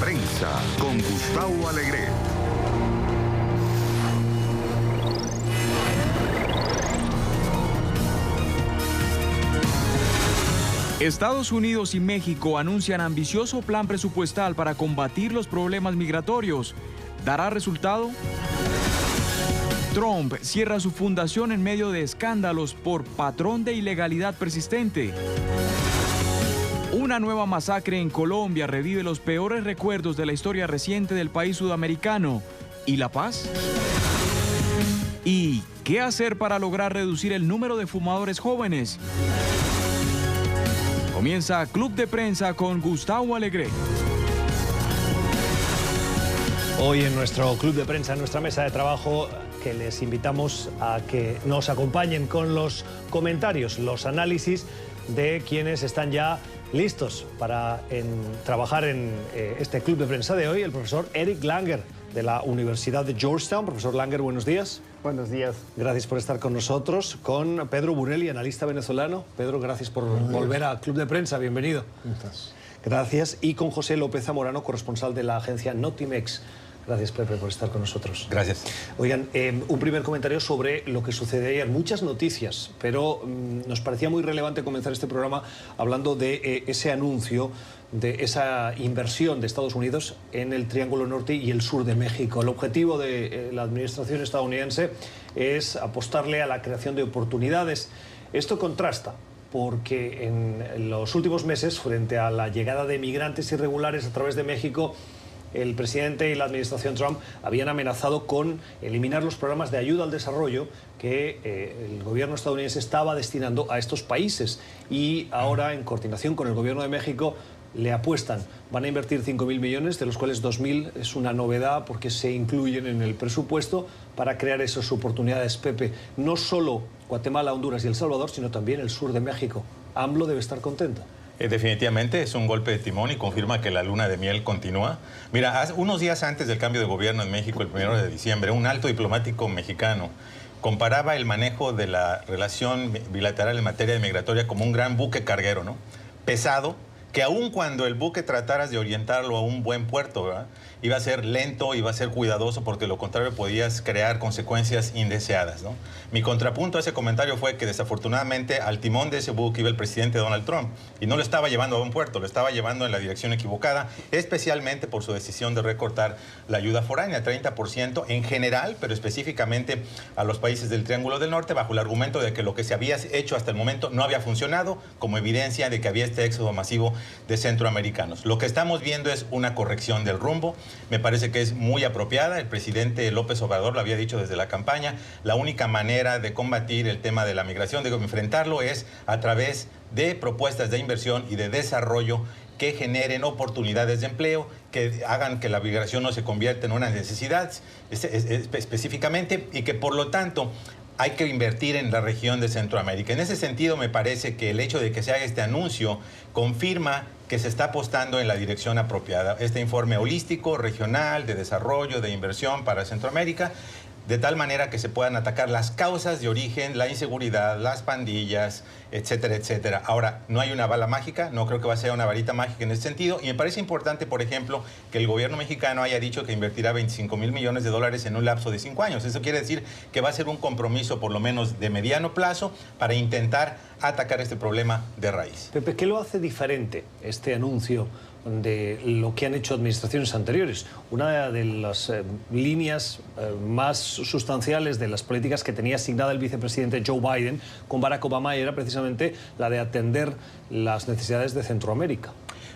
Prensa con Gustavo Alegret. Estados Unidos y México anuncian ambicioso plan presupuestal para combatir los problemas migratorios. ¿Dará resultado? Trump cierra su fundación en medio de escándalos por patrón de ilegalidad persistente. Una nueva masacre en Colombia revive los peores recuerdos de la historia reciente del país sudamericano. ¿Y la paz? ¿Y qué hacer para lograr reducir el número de fumadores jóvenes? Comienza Club de Prensa con Gustavo Alegret. Hoy en nuestro Club de Prensa, en nuestra mesa de trabajo, que les invitamos a que nos acompañen con los comentarios, los análisis de quienes están ya listos para trabajar en este Club de Prensa de hoy, el profesor Eric Langer, de la Universidad de Georgetown. Profesor Langer, buenos días. Buenos días. Gracias por estar con nosotros. Con Pedro Burelli, analista venezolano. Pedro, gracias por volver al Club de Prensa. Bienvenido. ¿Cómo estás? Gracias. Y con José López Zamorano, corresponsal de la agencia Notimex. Gracias, Pepe, por estar con nosotros. Gracias. Oigan, un primer comentario sobre lo que sucede ayer. Muchas noticias, pero nos parecía muy relevante comenzar este programa hablando de ese anuncio, de esa inversión de Estados Unidos en el Triángulo Norte y el sur de México. El objetivo de la administración estadounidense es apostarle a la creación de oportunidades. Esto contrasta porque en los últimos meses, frente a la llegada de migrantes irregulares a través de México, el presidente y la administración Trump habían amenazado con eliminar los programas de ayuda al desarrollo que el gobierno estadounidense estaba destinando a estos países. Y ahora, en coordinación con el gobierno de México, le apuestan. Van a invertir 5.000 millones, de los cuales 2.000 es una novedad porque se incluyen en el presupuesto para crear esas oportunidades, Pepe. No solo Guatemala, Honduras y El Salvador, sino también el sur de México. AMLO debe estar contento. Definitivamente es un golpe de timón y confirma que la luna de miel continúa. Mira, unos días antes del cambio de gobierno en México, el 1 de diciembre, un alto diplomático mexicano comparaba el manejo de la relación bilateral en materia migratoria como un gran buque carguero, ¿no? Pesado, que aun cuando el buque trataras de orientarlo a un buen puerto, ¿verdad?, iba a ser lento, iba a ser cuidadoso, porque de lo contrario podías crear consecuencias indeseadas, ¿no? Mi contrapunto a ese comentario fue que desafortunadamente al timón de ese buque iba el presidente Donald Trump y no lo estaba llevando a un puerto, lo estaba llevando en la dirección equivocada, especialmente por su decisión de recortar la ayuda foránea, 30% en general, pero específicamente a los países del Triángulo del Norte, bajo el argumento de que lo que se había hecho hasta el momento no había funcionado, como evidencia de que había este éxodo masivo de centroamericanos. Lo que estamos viendo es una corrección del rumbo. Me parece que es muy apropiada. El presidente López Obrador lo había dicho desde la campaña. La única manera de combatir el tema de la migración, de enfrentarlo, es a través de propuestas de inversión y de desarrollo que generen oportunidades de empleo, que hagan que la migración no se convierta en una necesidad específicamente, y que por lo tanto hay que invertir en la región de Centroamérica. En ese sentido, me parece que el hecho de que se haga este anuncio confirma que se está apostando en la dirección apropiada. Este informe holístico, regional, de desarrollo, de inversión para Centroamérica, de tal manera que se puedan atacar las causas de origen, la inseguridad, las pandillas, etcétera, etcétera. Ahora, no hay una bala mágica, no creo que va a ser una varita mágica en ese sentido, y me parece importante, por ejemplo, que el gobierno mexicano haya dicho que invertirá 25.000 millones de dólares en un lapso de 5 años. Eso quiere decir que va a ser un compromiso, por lo menos de mediano plazo, para intentar atacar este problema de raíz. Pepe, ¿qué lo hace diferente este anuncio de lo que han hecho administraciones anteriores? Una de las líneas más sustanciales de las políticas que tenía asignada el vicepresidente Joe Biden con Barack Obama era precisamente la de atender las necesidades de Centroamérica.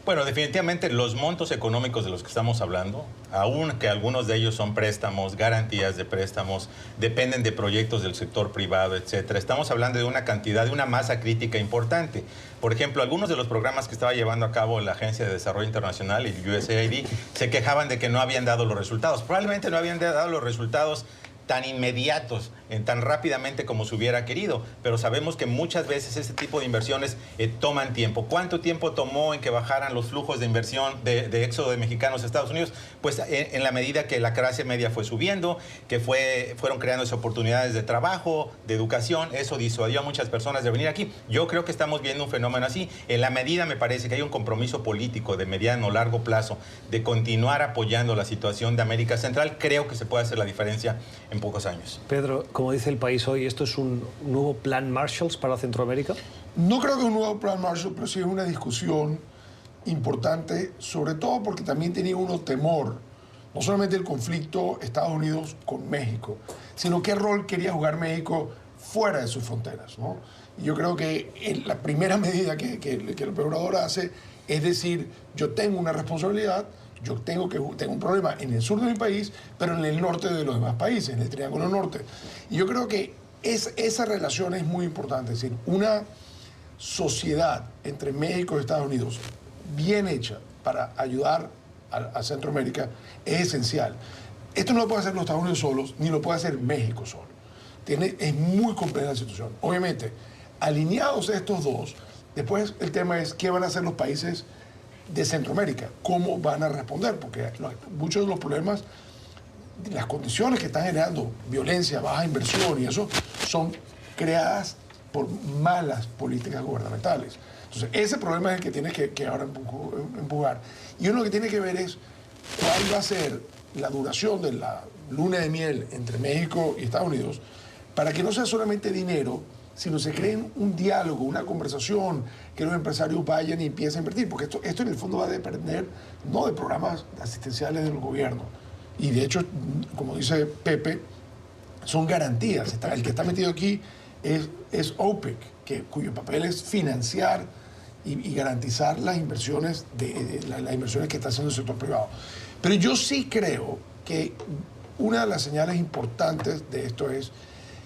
Bueno, definitivamente los montos económicos de los que estamos hablando, aunque algunos de ellos son préstamos, garantías de préstamos, dependen de proyectos del sector privado, etcétera. Estamos hablando de una cantidad, de una masa crítica importante. Por ejemplo, algunos de los programas que estaba llevando a cabo la Agencia de Desarrollo Internacional y USAID se quejaban de que no habían dado los resultados. Probablemente no habían dado los resultados tan inmediatos tan rápidamente como se hubiera querido, pero sabemos que muchas veces este tipo de inversiones toman tiempo. ¿Cuánto tiempo tomó en que bajaran los flujos de inversión de éxodo de mexicanos a Estados Unidos? Pues en la medida que la clase media fue subiendo, que fueron creándose oportunidades de trabajo, de educación, eso disuadió a muchas personas de venir aquí. Yo creo que estamos viendo un fenómeno así. En la medida, me parece que hay un compromiso político de mediano o largo plazo de continuar apoyando la situación de América Central, creo que se puede hacer la diferencia en pocos años. Pedro, como dice El País hoy, ¿esto es un nuevo plan Marshalls para Centroamérica? No creo que es un nuevo plan Marshall, pero sí es una discusión importante, sobre todo porque también tenía uno temor, no solamente el conflicto Estados Unidos con México, sino qué rol quería jugar México fuera de sus fronteras, ¿no? Y yo creo que la primera medida que el operador hace es decir, yo tengo una responsabilidad, yo tengo un problema en el sur de mi país, pero en el norte de los demás países, en el Triángulo Norte. Y yo creo que esa relación es muy importante, es decir, una sociedad entre México y Estados Unidos bien hecha para ayudar a Centroamérica es esencial. Esto no lo puede hacer los Estados Unidos solos, ni lo puede hacer México solo. Es muy compleja la situación. Obviamente, alineados estos dos, después el tema es qué van a hacer los países de Centroamérica, cómo van a responder, porque muchos de los problemas, las condiciones que están generando violencia, baja inversión y eso, son creadas por malas políticas gubernamentales. Entonces, ese problema es el que tiene que ahora empujar. Y uno lo que tiene que ver es cuál va a ser la duración de la luna de miel entre México y Estados Unidos para que no sea solamente dinero, sino se creen un diálogo, una conversación, que los empresarios vayan y empiecen a invertir, porque esto en el fondo va a depender no de programas asistenciales del gobierno. Y de hecho, como dice Pepe, son garantías. El que está metido aquí es OPEC, cuyo papel es financiar y garantizar las inversiones, las inversiones que está haciendo el sector privado. Pero yo sí creo que una de las señales importantes de esto es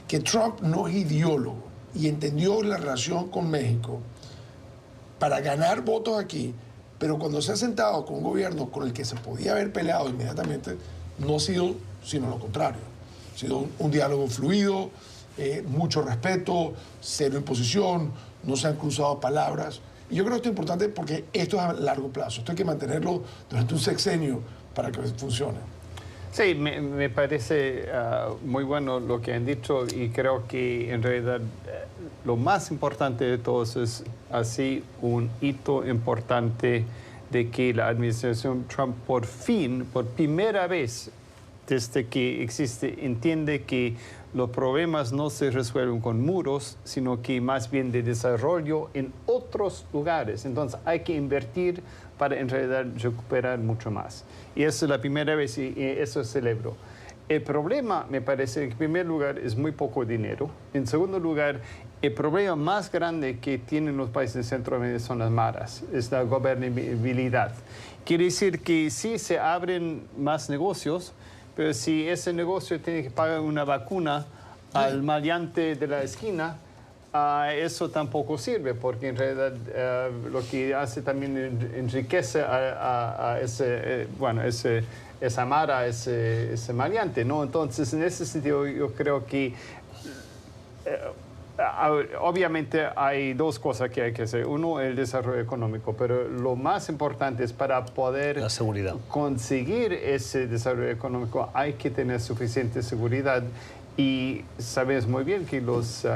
que Trump no es ideólogo y entendió la relación con México para ganar votos aquí, pero cuando se ha sentado con un gobierno con el que se podía haber peleado inmediatamente, no ha sido sino lo contrario. Ha sido un diálogo fluido, mucho respeto, cero imposición, no se han cruzado palabras. Y yo creo que esto es importante porque esto es a largo plazo. Esto hay que mantenerlo durante un sexenio para que funcione. Sí, me parece muy bueno lo que han dicho y creo que en realidad lo más importante de todos es así un hito importante de que la administración Trump por fin, por primera vez desde que existe, entiende que los problemas no se resuelven con muros, sino que más bien de desarrollo en otros lugares. Entonces hay que invertir para en realidad recuperar mucho más. Y eso es la primera vez y eso celebro. El problema, me parece, en primer lugar, es muy poco dinero. En segundo lugar, el problema más grande que tienen los países de Centroamérica son las maras, es la gobernabilidad. Quiere decir que sí se abren más negocios, pero si ese negocio tiene que pagar una vacuna al maleante de la esquina, eso tampoco sirve, porque en realidad lo que hace también enriquece a esa mara, ese maleante, ¿no? Entonces, en ese sentido, yo creo que obviamente hay dos cosas que hay que hacer. Uno, el desarrollo económico, pero lo más importante es para poder la seguridad. Conseguir ese desarrollo económico hay que tener suficiente seguridad. Y sabes muy bien que los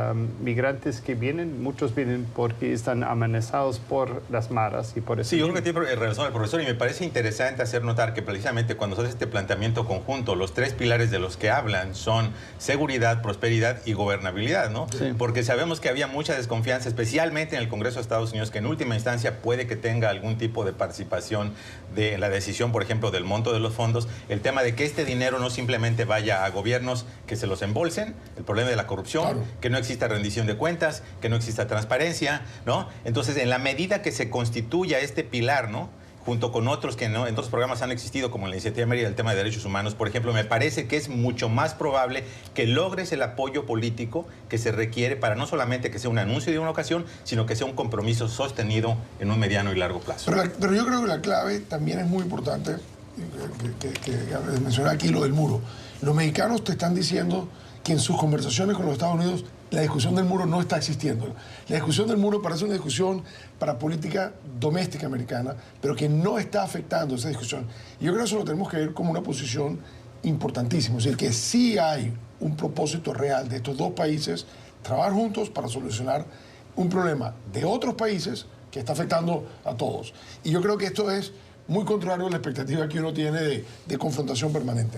migrantes que vienen, muchos vienen porque están amenazados por las maras y por eso. Sí, yo creo que tiene razón el profesor y me parece interesante hacer notar que precisamente cuando se hace este planteamiento conjunto, los tres pilares de los que hablan son seguridad, prosperidad y gobernabilidad, ¿no? Sí. Porque sabemos que había mucha desconfianza, especialmente en el Congreso de Estados Unidos, que en última instancia puede que tenga algún tipo de participación de la decisión, por ejemplo, del monto de los fondos, el tema de que este dinero no simplemente vaya a gobiernos que se los embolsen, el problema de la corrupción, claro, que no exista rendición de cuentas, que no exista transparencia, ¿no? Entonces, en la medida que se constituya este pilar, ¿no?, junto con otros que no, en otros programas han existido, como la Iniciativa Mérida, el tema de derechos humanos, por ejemplo, me parece que es mucho más probable que logres el apoyo político que se requiere para no solamente que sea un anuncio de una ocasión, sino que sea un compromiso sostenido en un mediano y largo plazo. Pero yo creo que la clave también es muy importante, que mencioné aquí lo del muro. Los mexicanos te están diciendo que en sus conversaciones con los Estados Unidos la discusión del muro no está existiendo. La discusión del muro parece una discusión para política doméstica americana, pero que no está afectando esa discusión. Y yo creo que eso lo tenemos que ver como una posición importantísima. Es decir, que sí hay un propósito real de estos dos países trabajar juntos para solucionar un problema de otros países que está afectando a todos. Y yo creo que esto es muy contrario a la expectativa que uno tiene de confrontación permanente.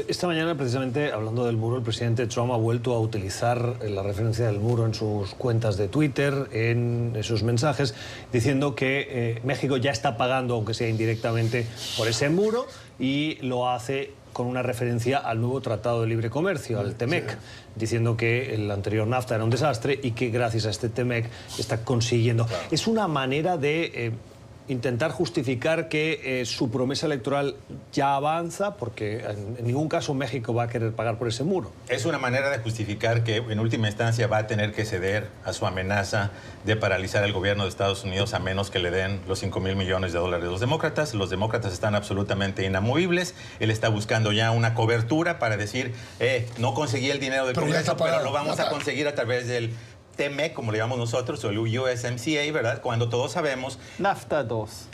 Esta mañana, precisamente, hablando del muro, el presidente Trump ha vuelto a utilizar la referencia del muro en sus cuentas de Twitter, en sus mensajes, diciendo que México ya está pagando, aunque sea indirectamente, por ese muro, y lo hace con una referencia al nuevo Tratado de Libre Comercio, al TEMEC, diciendo que el anterior NAFTA era un desastre y que gracias a este TEMEC está consiguiendo. Claro. Es una manera de intentar justificar que su promesa electoral ya avanza, porque en ningún caso México va a querer pagar por ese muro. Es una manera de justificar que en última instancia va a tener que ceder a su amenaza de paralizar el gobierno de Estados Unidos a menos que le den los $5,000 millones de los demócratas. Los demócratas están absolutamente inamovibles. Él está buscando ya una cobertura para decir, no conseguí el dinero del Congreso, pero lo vamos a conseguir a través del TEMEC, como le llamamos nosotros, o el USMCA, ¿verdad? Cuando todos sabemos... NAFTA 2.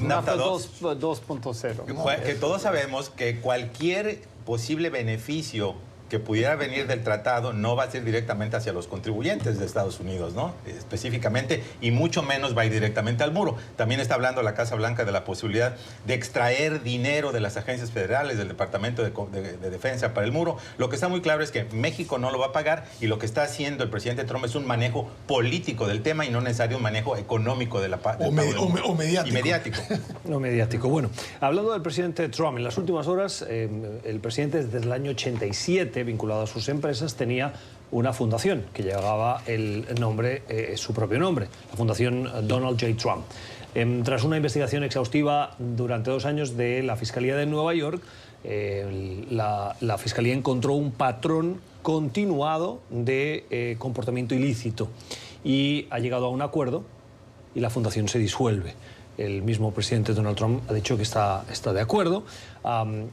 NAFTA 2.0. Que todos sabemos que cualquier posible beneficio que pudiera venir del tratado no va a ser directamente hacia los contribuyentes de Estados Unidos, ¿no? Específicamente, y mucho menos va a ir directamente al muro. También está hablando la Casa Blanca de la posibilidad de extraer dinero de las agencias federales, del Departamento de Defensa para el muro. Lo que está muy claro es que México no lo va a pagar, y lo que está haciendo el presidente Trump es un manejo político del tema y no necesario un manejo económico de la o mediático. Y mediático. No mediático. Bueno, hablando del presidente Trump, en las últimas horas, el presidente desde el año 87, vinculado a sus empresas, tenía una fundación que llevaba el nombre, su propio nombre, la Fundación Donald J. Trump. Tras una investigación exhaustiva durante 2 años de la Fiscalía de Nueva York, la Fiscalía encontró un patrón continuado de comportamiento ilícito y ha llegado a un acuerdo y la fundación se disuelve. El mismo presidente Donald Trump ha dicho que está de acuerdo,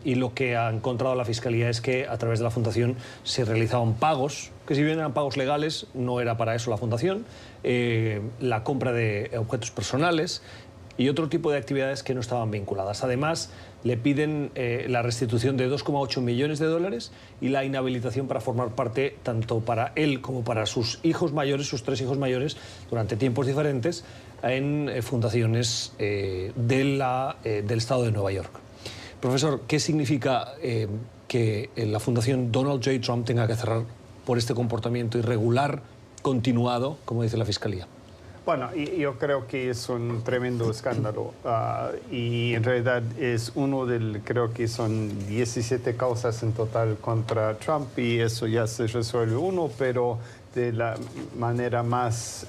y lo que ha encontrado la Fiscalía es que a través de la fundación se realizaban pagos, que si bien eran pagos legales, no era para eso la fundación, la compra de objetos personales y otro tipo de actividades que no estaban vinculadas. Además, le piden la restitución de $2,8 millones y la inhabilitación para formar parte, tanto para él como para sus hijos mayores, sus 3 hijos mayores, durante tiempos diferentes, en fundaciones del Estado de Nueva York. Profesor, ¿qué significa que la Fundación Donald J. Trump tenga que cerrar por este comportamiento irregular, continuado, como dice la Fiscalía? Bueno, yo creo que es un tremendo escándalo, y en realidad es creo que son 17 causas en total contra Trump, y eso ya se resuelve uno, pero de la manera más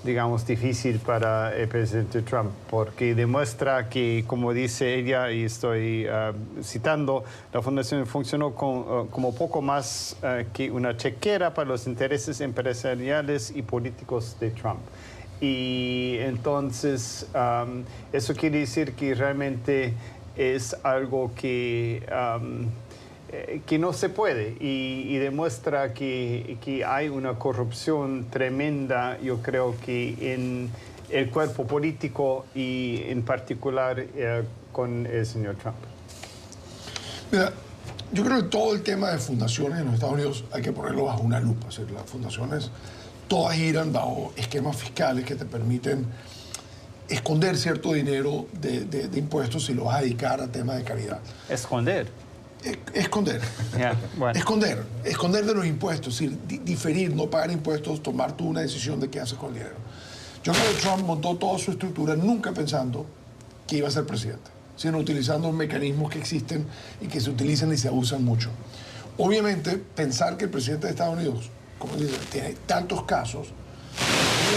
digamos, difícil para el presidente Trump, porque demuestra que, como dice ella, y estoy citando, la fundación funcionó como poco más que una chequera para los intereses empresariales y políticos de Trump. Y entonces, eso quiere decir que realmente es algo que no se puede, y demuestra que hay una corrupción tremenda, yo creo que en el cuerpo político y en particular con el señor Trump. Mira, yo creo que todo el tema de fundaciones en los Estados Unidos hay que ponerlo bajo una lupa. O sea, las fundaciones todas giran bajo esquemas fiscales que te permiten esconder cierto dinero de impuestos si lo vas a dedicar a temas de caridad. ¿Esconder? Esconder. Yeah, bueno. Esconder de los impuestos, es decir, diferir, no pagar impuestos, tomar tú una decisión de qué haces con el dinero. Yo creo que Trump montó toda su estructura nunca pensando que iba a ser presidente, sino utilizando mecanismos que existen y que se utilizan y se abusan mucho. Obviamente, pensar que el presidente de Estados Unidos, como dice, tiene tantos casos,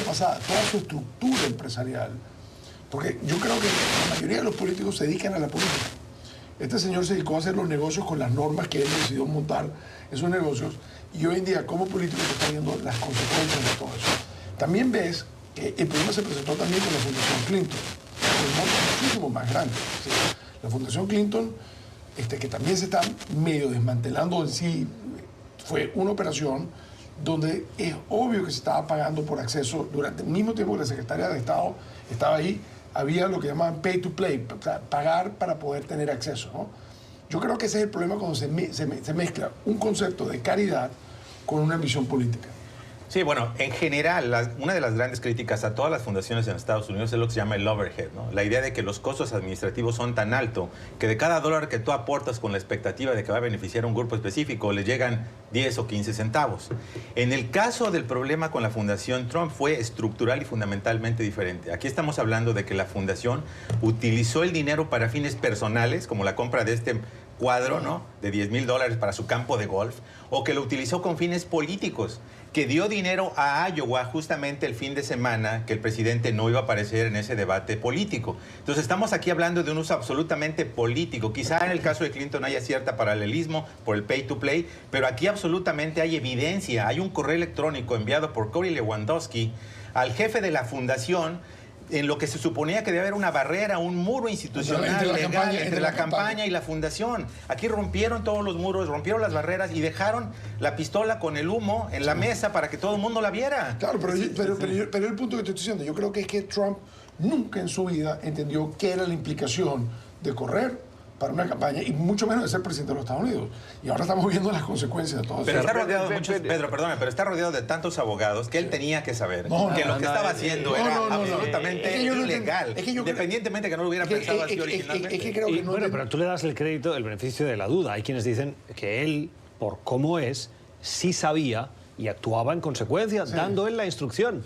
pasada, toda su estructura empresarial, porque yo creo que la mayoría de los políticos se dedican a la política. Este señor se dedicó a hacer los negocios con las normas que él decidió montar esos negocios, y hoy en día como político se están viendo las consecuencias de todo eso. También ves que el problema se presentó también con la Fundación Clinton, un monto muchísimo más grande. ¿Sí? La Fundación Clinton, que también se está medio desmantelando en sí fue una operación donde es obvio que se estaba pagando por acceso. Durante el mismo tiempo que la secretaria de Estado estaba ahí, había lo que llamaban pay to play, o sea, pagar para poder tener acceso, ¿no? Yo creo que ese es el problema cuando se mezcla un concepto de caridad con una ambición política. Sí, bueno, en general, una de las grandes críticas a todas las fundaciones en Estados Unidos es lo que se llama el overhead, ¿no? La idea de que los costos administrativos son tan altos que de cada dólar que tú aportas con la expectativa de que va a beneficiar a un grupo específico, le llegan 10 o 15 centavos. En el caso del problema con la Fundación Trump fue estructural y fundamentalmente diferente. Aquí estamos hablando de que la fundación utilizó el dinero para fines personales, como la compra de este cuadro, ¿no?, de $10,000 para su campo de golf, o que lo utilizó con fines políticos, que dio dinero a Iowa justamente el fin de semana que el presidente no iba a aparecer en ese debate político. Entonces estamos aquí hablando de un uso absolutamente político. Quizá en el caso de Clinton haya cierto paralelismo por el pay to play, pero aquí absolutamente hay evidencia. Hay un correo electrónico enviado por Corey Lewandowski al jefe de la fundación, en lo que se suponía que debe haber una barrera, un muro institucional legal entre la campaña y la fundación. Aquí rompieron todos los muros, rompieron las barreras y dejaron la pistola con el humo en la mesa para que todo el mundo la viera. Claro, pero el punto que te estoy diciendo, yo creo que es que Trump nunca en su vida entendió qué era la implicación de correr para una campaña y mucho menos de ser presidente de los Estados Unidos. Y ahora estamos viendo las consecuencias de todo eso. Pero está rodeado de muchos, Pedro, perdóname, pero está rodeado de tantos abogados que él tenía que saber que lo que estaba haciendo era absolutamente ilegal, independientemente que no lo hubiera pensado así originalmente. Bueno, pero tú le das el crédito, el beneficio de la duda. Hay quienes dicen que él, por cómo es, sí sabía y actuaba en consecuencia, dando él la instrucción.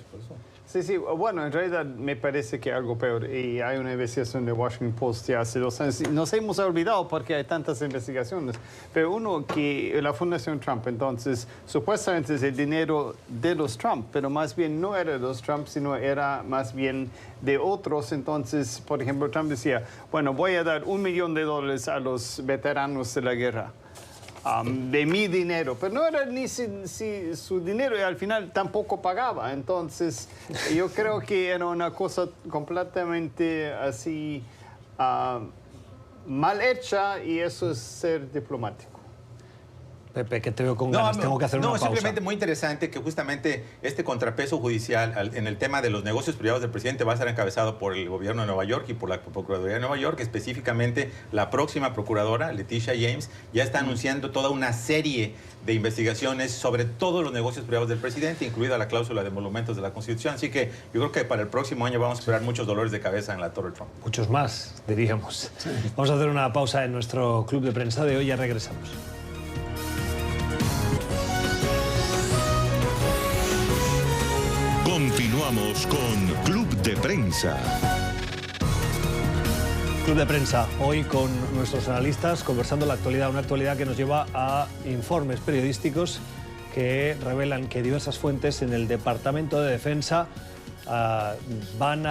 Sí, bueno, en realidad me parece que algo peor. Y hay una investigación de Washington Post de hace 2 años. Nos hemos olvidado porque hay tantas investigaciones. Pero uno, que la Fundación Trump, entonces, supuestamente es el dinero de los Trump, pero más bien no era de los Trump, sino era más bien de otros. Entonces, por ejemplo, Trump decía, bueno, voy a dar $1 millón a los veteranos de la guerra. De mi dinero, pero no era ni su dinero y al final tampoco pagaba. Entonces, yo creo que era una cosa completamente así mal hecha y eso es ser diplomático. Pepe, que te veo con ganas, tengo que hacer una pausa. No, simplemente muy interesante que justamente este contrapeso judicial en el tema de los negocios privados del presidente va a ser encabezado por el gobierno de Nueva York y por la Procuraduría de Nueva York. Específicamente, la próxima procuradora, Leticia James, ya está anunciando toda una serie de investigaciones sobre todos los negocios privados del presidente, incluida la cláusula de emolumentos de la Constitución. Así que yo creo que para el próximo año vamos a esperar muchos dolores de cabeza en la Torre Trump. Muchos más, diríamos. Sí. Vamos a hacer una pausa en nuestro club de prensa de hoy, ya regresamos. Continuamos con Club de Prensa. Club de Prensa, hoy con nuestros analistas conversando la actualidad, una actualidad que nos lleva a informes periodísticos que revelan que diversas fuentes en el Departamento de Defensa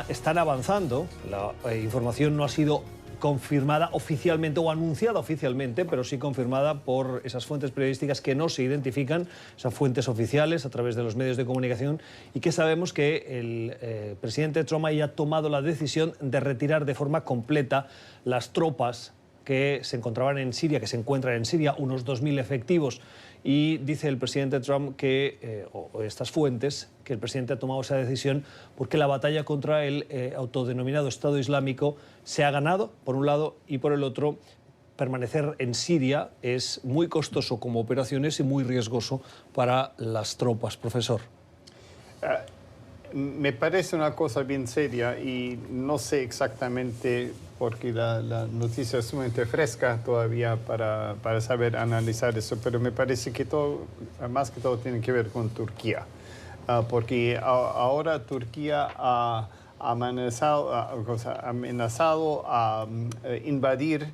están avanzando. La información no ha sido confirmada oficialmente o anunciada oficialmente, pero sí confirmada por esas fuentes periodísticas que no se identifican, esas fuentes oficiales a través de los medios de comunicación, y que sabemos que el presidente Trump haya tomado la decisión de retirar de forma completa las tropas que se encontraban en Siria, que se encuentran en Siria, unos 2.000 efectivos. Y dice el presidente Trump que, o estas fuentes, que el presidente ha tomado esa decisión porque la batalla contra el autodenominado Estado Islámico se ha ganado, por un lado, y por el otro, permanecer en Siria es muy costoso como operaciones y muy riesgoso para las tropas. Profesor. Me parece una cosa bien seria y no sé exactamente, porque la noticia es sumamente fresca todavía para saber analizar eso, pero me parece que todo, más que todo, tiene que ver con Turquía. Porque ahora Turquía ha amenazado a invadir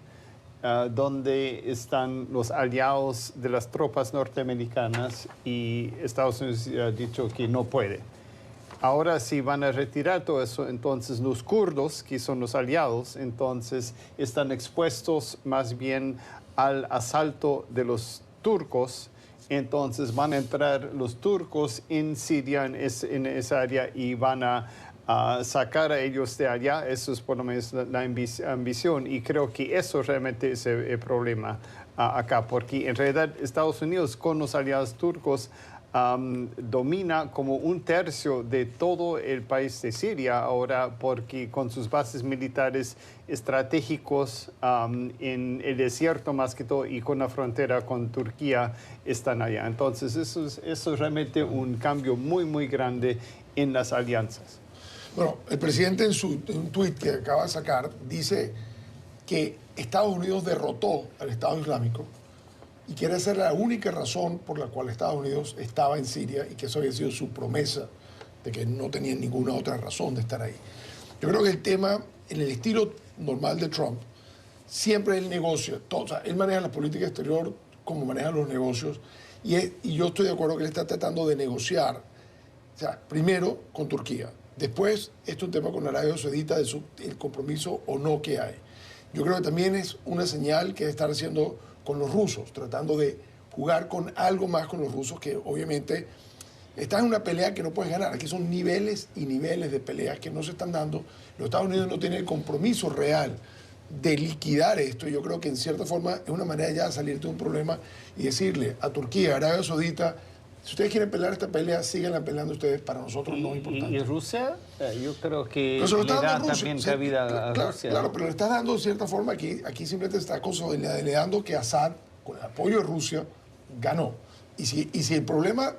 donde están los aliados de las tropas norteamericanas y Estados Unidos ha dicho que no puede. Ahora, si van a retirar todo eso, entonces los kurdos, que son los aliados, entonces están expuestos más bien al asalto de los turcos. Entonces van a entrar los turcos en Siria, en esa área, y van a sacar a ellos de allá. Eso es por lo menos la ambición, y creo que eso realmente es el problema. acá, porque en realidad Estados Unidos con los aliados turcos domina como 1/3 de todo el país de Siria ahora, porque con sus bases militares estratégicos en el desierto más que todo y con la frontera con Turquía están allá. Entonces eso es realmente un cambio muy, muy grande en las alianzas. Bueno, el presidente en un tuit que acaba de sacar dice que Estados Unidos derrotó al Estado Islámico y quiere ser la única razón por la cual Estados Unidos estaba en Siria y que eso había sido su promesa de que no tenían ninguna otra razón de estar ahí. Yo creo que el tema, en el estilo normal de Trump, siempre él negocia todo. O sea, él maneja la política exterior como maneja los negocios y yo estoy de acuerdo que él está tratando de negociar, o sea, primero con Turquía, después esto es un tema con Arabia Saudita el compromiso o no que hay. Yo creo que también es una señal que estar haciendo con los rusos, tratando de jugar con algo más con los rusos que obviamente están en una pelea que no puedes ganar. Aquí son niveles y niveles de peleas que no se están dando. Los Estados Unidos no tienen el compromiso real de liquidar esto. Yo creo que en cierta forma es una manera ya de salir de un problema y decirle a Turquía, a Arabia Saudita, si ustedes quieren pelear esta pelea, síganla peleando ustedes, para nosotros no es importante. ¿Y Rusia? Yo creo que le da también cabida a Rusia. Claro, pero le estás dando de cierta forma, aquí simplemente está consolidando que Assad, con el apoyo de Rusia, ganó. Y si el problema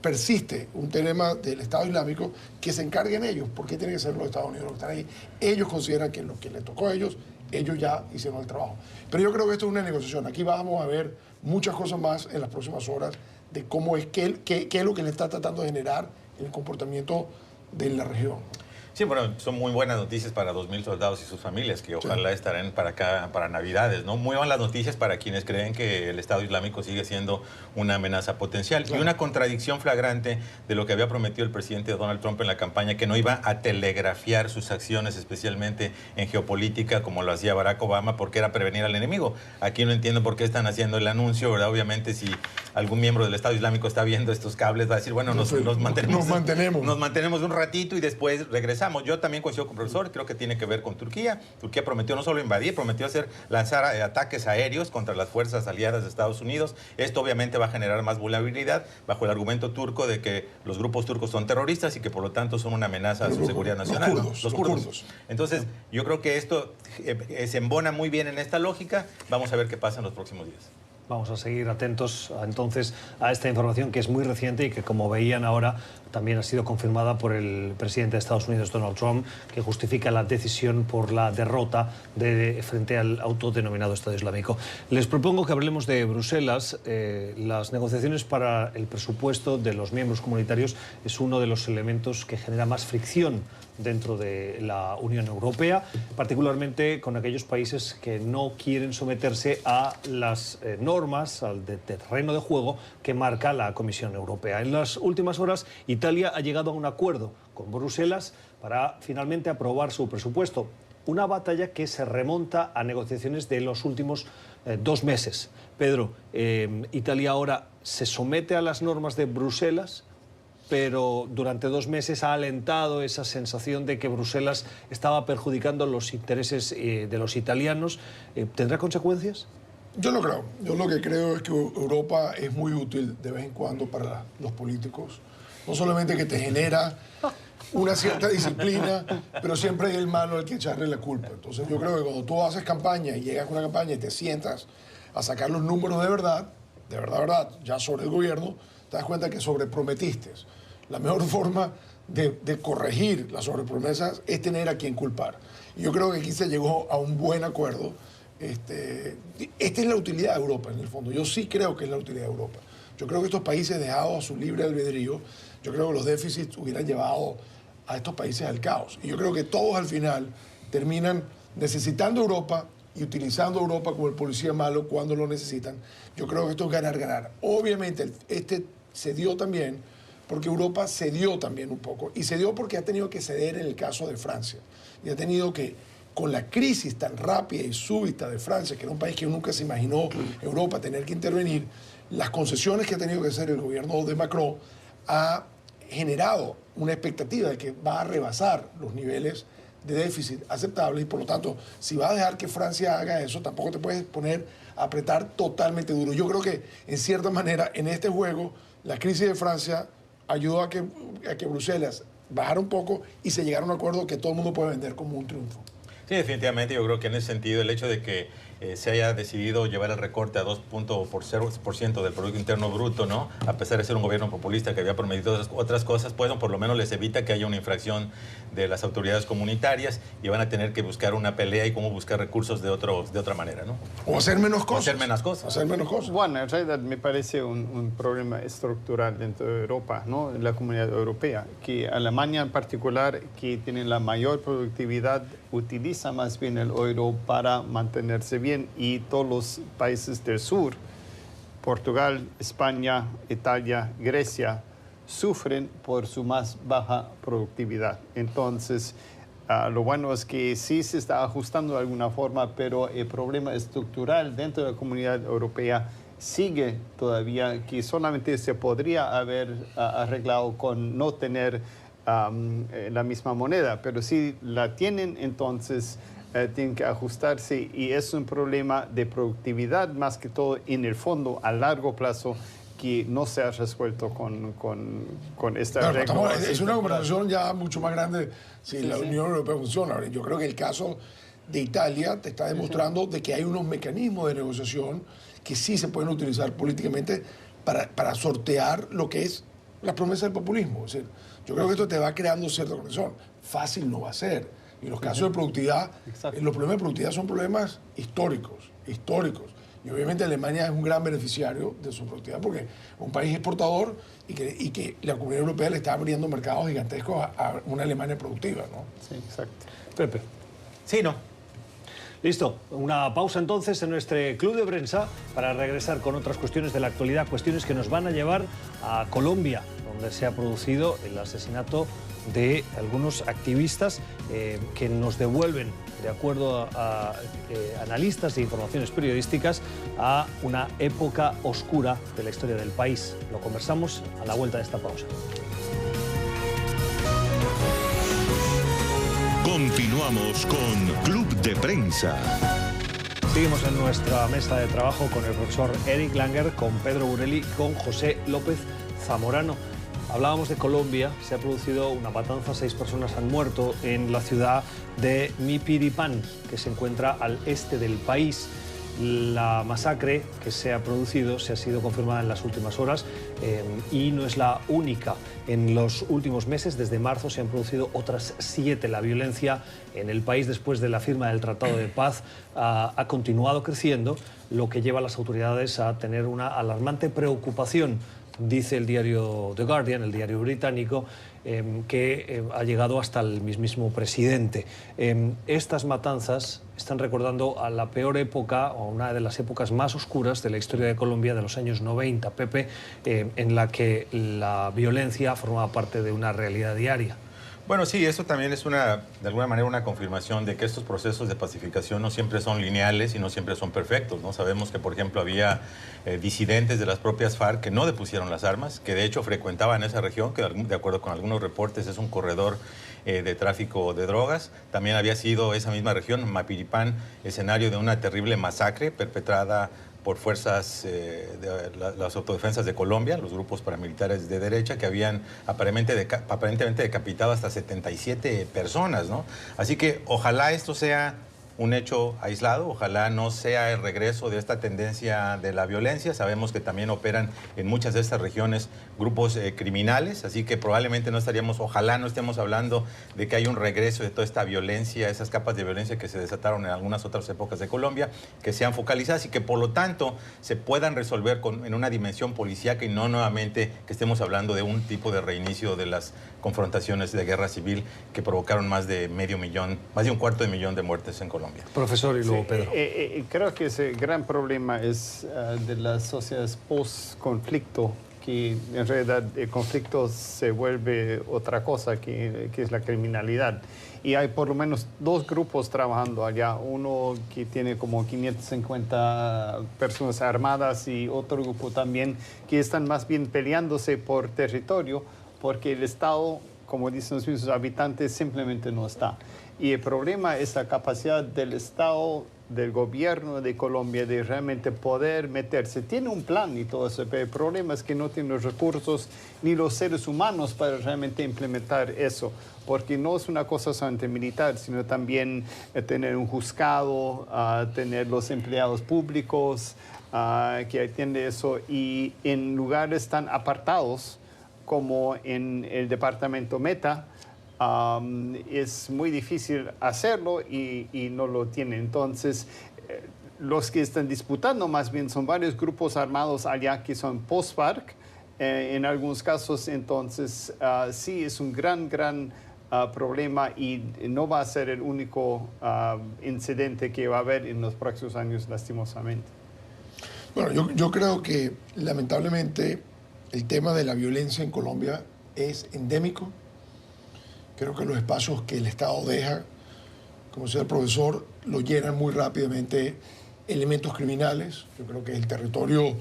persiste, un tema del Estado Islámico, que se encarguen ellos. ¿Por qué tienen que ser los Estados Unidos los que están ahí? Ellos consideran que lo que les tocó a ellos ya hicieron el trabajo. Pero yo creo que esto es una negociación. Aquí vamos a ver muchas cosas más en las próximas horas de cómo es, qué es lo que le está tratando de generar el comportamiento de la región. Sí, bueno, son muy buenas noticias para 2.000 soldados y sus familias, que ojalá estarán para acá, para Navidades, ¿no? Muy malas noticias para quienes creen que el Estado Islámico sigue siendo una amenaza potencial. Y una contradicción flagrante de lo que había prometido el presidente Donald Trump en la campaña, que no iba a telegrafiar sus acciones, especialmente en geopolítica, como lo hacía Barack Obama, porque era prevenir al enemigo. Aquí no entiendo por qué están haciendo el anuncio, ¿verdad? Obviamente, si algún miembro del Estado Islámico está viendo estos cables, va a decir, bueno, nos mantenemos un ratito y después regresamos. Yo también coincido con el profesor, creo que tiene que ver con Turquía. Turquía prometió no solo invadir, prometió lanzar ataques aéreos contra las fuerzas aliadas de Estados Unidos. Esto obviamente va a generar más vulnerabilidad bajo el argumento turco de que los grupos turcos son terroristas y que por lo tanto son una amenaza a su seguridad nacional. Los kurdos. Entonces, yo creo que esto se embona muy bien en esta lógica. Vamos a ver qué pasa en los próximos días. Vamos a seguir atentos entonces a esta información que es muy reciente y que, como veían ahora, también ha sido confirmada por el presidente de Estados Unidos, Donald Trump, que justifica la decisión por la derrota frente al autodenominado Estado Islámico. Les propongo que hablemos de Bruselas. Las negociaciones para el presupuesto de los miembros comunitarios es uno de los elementos que genera más fricción dentro de la Unión Europea, particularmente con aquellos países que no quieren someterse a las normas, al terreno de juego que marca la Comisión Europea. En las últimas horas, Italia ha llegado a un acuerdo con Bruselas para finalmente aprobar su presupuesto. Una batalla que se remonta a negociaciones de los últimos 2 meses. Pedro, Italia ahora se somete a las normas de Bruselas, pero durante 2 meses ha alentado esa sensación de que Bruselas estaba perjudicando los intereses de los italianos. ¿Tendrá consecuencias? Yo no creo. Yo lo que creo es que Europa es muy útil de vez en cuando para los políticos. No solamente que te genera una cierta disciplina, pero siempre hay el malo al que echarle la culpa. Entonces yo creo que cuando tú haces campaña y llegas con una campaña y te sientas a sacar los números de verdad, ya sobre el gobierno, te das cuenta que sobreprometiste. La mejor forma de corregir las sobrepromesas es tener a quien culpar. Y yo creo que aquí se llegó a un buen acuerdo. Esta es la utilidad de Europa, en el fondo. Yo sí creo que es la utilidad de Europa. Yo creo que estos países dejados a su libre albedrío, yo creo que los déficits hubieran llevado a estos países al caos. Y yo creo que todos al final terminan necesitando Europa y utilizando Europa como el policía malo cuando lo necesitan. Yo creo que esto es ganar-ganar. Obviamente, se dio también porque Europa cedió también un poco. Y cedió porque ha tenido que ceder en el caso de Francia. Y ha tenido que, con la crisis tan rápida y súbita de Francia, que era un país que nunca se imaginó Europa tener que intervenir, las concesiones que ha tenido que hacer el gobierno de Macron ha generado una expectativa de que va a rebasar los niveles de déficit aceptable y por lo tanto, si vas a dejar que Francia haga eso, tampoco te puedes poner a apretar totalmente duro. Yo creo que, en cierta manera, en este juego, la crisis de Francia ayudó a que Bruselas bajara un poco y se llegara a un acuerdo que todo el mundo puede vender como un triunfo. Sí, definitivamente. Yo creo que en ese sentido el hecho de que se haya decidido llevar el recorte a 2% del Producto Interno Bruto, ¿no? A pesar de ser un gobierno populista que había prometido otras cosas, pues por lo menos les evita que haya una infracción de las autoridades comunitarias y van a tener que buscar una pelea y cómo buscar recursos de otra manera, ¿no? O hacer menos cosas. O hacer menos cosas. Hacer menos cosas. Bueno, en realidad me parece un problema estructural dentro de Europa, ¿no? En la comunidad europea, que Alemania en particular, que tiene la mayor productividad, utiliza más bien el euro para mantenerse bien, y todos los países del sur, Portugal, España, Italia, Grecia, sufren por su más baja productividad. Entonces, lo bueno es que sí se está ajustando de alguna forma, pero el problema estructural dentro de la comunidad europea sigue todavía, que solamente se podría haber arreglado con no tener la misma moneda, pero si la tienen, entonces tienen que ajustarse, y es un problema de productividad más que todo en el fondo a largo plazo que no se ha resuelto con esta regla. Es una conversación ya mucho más grande si la Unión Europea funciona. Yo creo que el caso de Italia te está demostrando de que hay unos mecanismos de negociación que sí se pueden utilizar políticamente para sortear lo que es la promesa del populismo. Es decir, yo creo que esto te va creando cierta conexión. Fácil no va a ser. Y los casos de productividad, los problemas de productividad son problemas históricos. Y obviamente Alemania es un gran beneficiario de su productividad porque es un país exportador y que la Comunidad Europea le está abriendo mercados gigantescos a una Alemania productiva, ¿no? Sí, exacto. Pepe. Sí, no. Listo, una pausa entonces en nuestro club de prensa para regresar con otras cuestiones de la actualidad, cuestiones que nos van a llevar a Colombia, donde se ha producido el asesinato de algunos activistas que nos devuelven, de acuerdo a analistas e informaciones periodísticas, a una época oscura de la historia del país. Lo conversamos a la vuelta de esta pausa. Continuamos con Club de Prensa. Seguimos en nuestra mesa de trabajo con el profesor Eric Langer, con Pedro Burelli, con José López Zamorano. Hablábamos de Colombia, se ha producido una matanza, 6 personas han muerto en la ciudad de Mipiripán, que se encuentra al este del país. La masacre que se ha producido se ha sido confirmada en las últimas horas y no es la única. En los últimos meses, desde marzo, se han producido otras 7. La violencia en el país después de la firma del Tratado de Paz ha continuado creciendo, lo que lleva a las autoridades a tener una alarmante preocupación. Dice el diario The Guardian, el diario británico, que ha llegado hasta el mismísimo presidente. Estas matanzas están recordando a la peor época, o una de las épocas más oscuras de la historia de Colombia, de los años 90, Pepe, en la que la violencia formaba parte de una realidad diaria. Bueno, sí, eso también es de alguna manera una confirmación de que estos procesos de pacificación no siempre son lineales y no siempre son perfectos, ¿no? Sabemos que, por ejemplo, había disidentes de las propias FARC que no depusieron las armas, que de hecho frecuentaban esa región, que de acuerdo con algunos reportes es un corredor de tráfico de drogas. También había sido esa misma región, Mapiripán, escenario de una terrible masacre perpetrada por fuerzas de las autodefensas de Colombia, los grupos paramilitares de derecha, que habían aparentemente decapitado hasta 77 personas, ¿no? Así que ojalá esto sea un hecho aislado, ojalá no sea el regreso de esta tendencia de la violencia. Sabemos que también operan en muchas de estas regiones grupos criminales, así que probablemente ojalá no estemos hablando de que hay un regreso de toda esta violencia, esas capas de violencia que se desataron en algunas otras épocas de Colombia, que sean focalizadas y que por lo tanto se puedan resolver en una dimensión policíaca y no nuevamente que estemos hablando de un tipo de reinicio de las confrontaciones de guerra civil que provocaron más de un 250.000 de muertes en Colombia. Profesor, y luego Pedro. Creo que ese gran problema es de las sociedades post-conflicto, que en realidad el conflicto se vuelve otra cosa, que es la criminalidad. Y hay por lo menos 2 grupos trabajando allá, uno que tiene como 550 personas armadas y otro grupo también que están más bien peleándose por territorio, porque el Estado, como dicen los mismos habitantes, simplemente no está. Y el problema es la capacidad del Estado, del gobierno de Colombia de realmente poder meterse. Tiene un plan y todo eso, pero el problema es que no tiene los recursos ni los seres humanos para realmente implementar eso, porque no es una cosa solamente militar, sino también tener un juzgado, tener los empleados públicos que atienden eso, y en lugares tan apartados como en el departamento Meta, es muy difícil hacerlo y no lo tienen. Entonces, los que están disputando más bien son varios grupos armados allá que son post-FARC, en algunos casos. Entonces, sí, es un gran problema y no va a ser el único incidente que va a haber en los próximos años, lastimosamente. Bueno, yo creo que lamentablemente el tema de la violencia en Colombia es endémico. Creo que los espacios que el Estado deja, como decía el profesor, lo llenan muy rápidamente elementos criminales. Yo creo que el territorio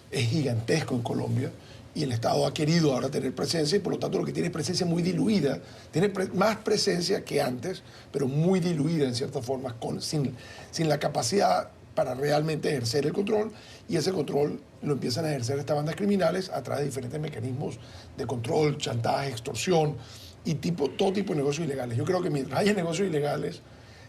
es gigantesco en Colombia y el Estado ha querido ahora tener presencia y por lo tanto lo que tiene es presencia muy diluida. Tiene más presencia que antes, pero muy diluida en cierta forma, sin la capacidad para realmente ejercer el control, y ese control lo empiezan a ejercer estas bandas criminales a través de diferentes mecanismos de control, chantaje, extorsión y todo tipo de negocios ilegales. Yo creo que mientras haya negocios ilegales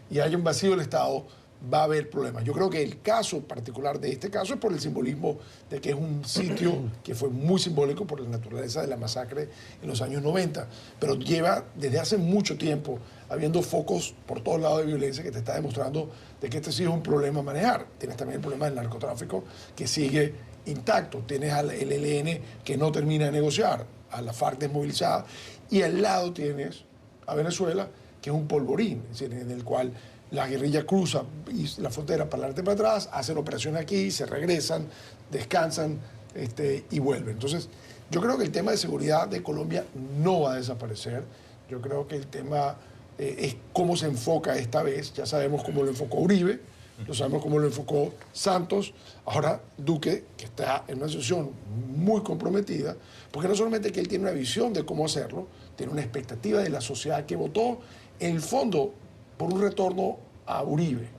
y haya un vacío del Estado, va a haber problemas. Yo creo que el caso particular de este caso es por el simbolismo de que es un sitio que fue muy simbólico por la naturaleza de la masacre en los años 90, pero lleva desde hace mucho tiempo habiendo focos por todos lados de violencia que te está demostrando de que este sí es un problema a manejar. Tienes también el problema del narcotráfico que sigue intacto. Tienes al ELN que no termina de negociar, a la FARC desmovilizada, y al lado tienes a Venezuela, que es un polvorín, es decir, en el cual la guerrilla cruza la frontera para adelante y para atrás, hacen operaciones aquí, se regresan, descansan y vuelven. Entonces, yo creo que el tema de seguridad de Colombia no va a desaparecer. Yo creo que el tema es cómo se enfoca esta vez. Ya sabemos cómo lo enfocó Uribe, lo sabemos cómo lo enfocó Santos. Ahora Duque, que está en una situación muy comprometida, porque no solamente que él tiene una visión de cómo hacerlo, tiene una expectativa de la sociedad que votó, en el fondo, por un retorno a Uribe.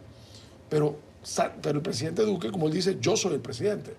Pero el presidente Duque, como él dice, yo soy el presidente,